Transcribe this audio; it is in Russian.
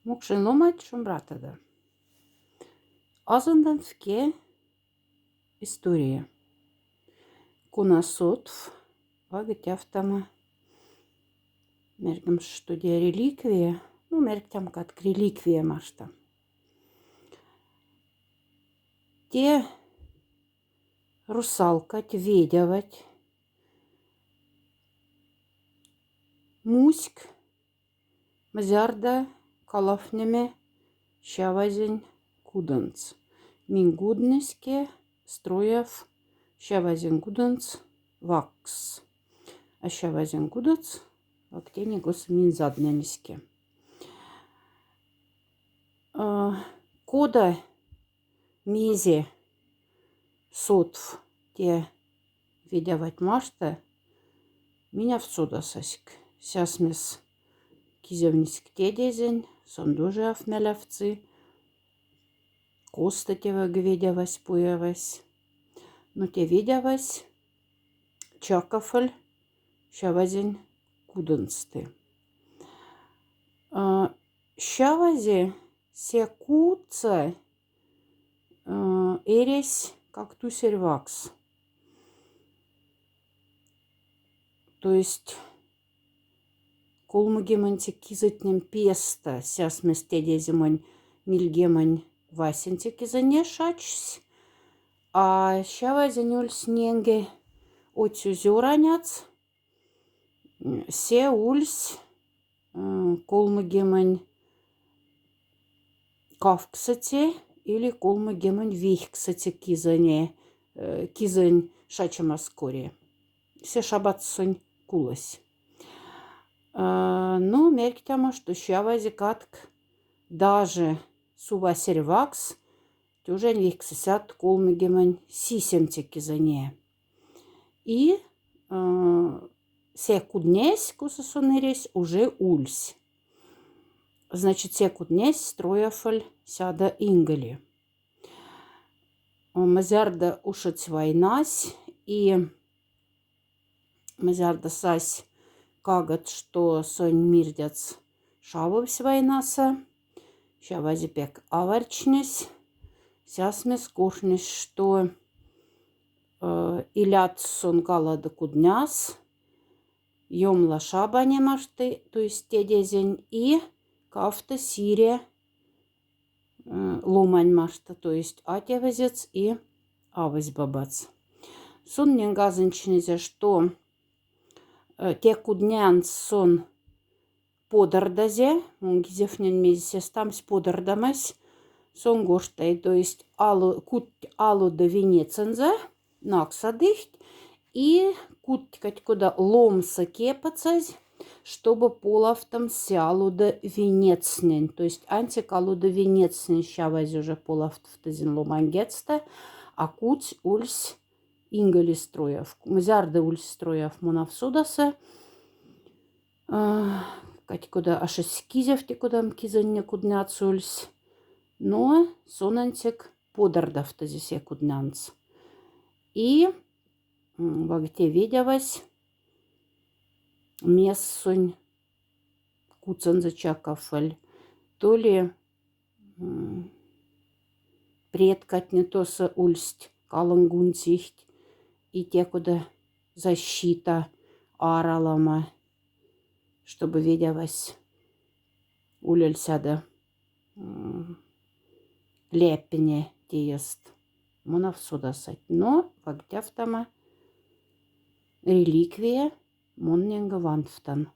Mukşin lomat şumbratада. Azından fke история. Куна сотв, вагатявтама. Меркам, что де реликвия. Ну, мерктям, как реликвия машта. Те русалкать, ведявать. Муськ, мазярда, калафнеме, щавазень, куданц. Мингуднеске, строев, щавазень куданц, вакс. А щавазень куданц, вактени гос минзадненеске. Кода мезе сотв, те ведявать машта, меня в судасаськ. Сясмес кизевниск тедезень, сондуже афмелявцы, костатева гведявась пуявась. Но те ведявась чакафаль, щавазень кудынсты. Щавазе се куца эресь как тусервакс. То есть колмугеманте кизатнем песта, сясмес тедеземань нильгемань васенте кизане шачсь, а щавазень уль сненге отсюзюраняц, се ульсь колмугемань кавксате или колмугемань вихксате кизане, кизань шачамаскоре. Се шабатсонь кулась. Ну, мерктяма, что щавазе катк даже сувасервакс, тюжен вихксасят колмугемань сисемте кизане. И се куднесь кусасонересь уже ульсь. Значит, се куднесь строяфаль сяда ингали. Мазярда ушать войнась, и мазярда сась кагат, что сонь мирдяц шавовсь войнаса, щавазипек аварчнесь, сясмес кушнесь, что илят сон галада кудняс, йомла шаба не машты, то есть тедезень, и кафта сире ломань машта, то есть атевазец и авась бабац. Сон ненгазанчнезе, что те куднянц сон подардазе, гизефнен мезисес тамс подардамась, сон гоштай, то есть кут алу да венецензе, наксадыхть, и куткать куда ломса кепацазь, чтобы полавтам сялу да венецнен, то есть антикалу да венецнен щавази уже полавтазин ломангецта, а куть ульсь ингали строев, мзярда ульсь строев монавсудаса, кать куда ашес кизевти кудам кизанне кудняц ульсь, но сонантик подардавтази се куднянц. И вагте ведявась мессонь куцанза чакафаль, то ли предкатне тоса ульсть калангунцихть, и те куда защита аралама, чтобы ведявась улельсяда лепене теест. Монав судасать. Но вагдявтама реликвия монненга ванфтан.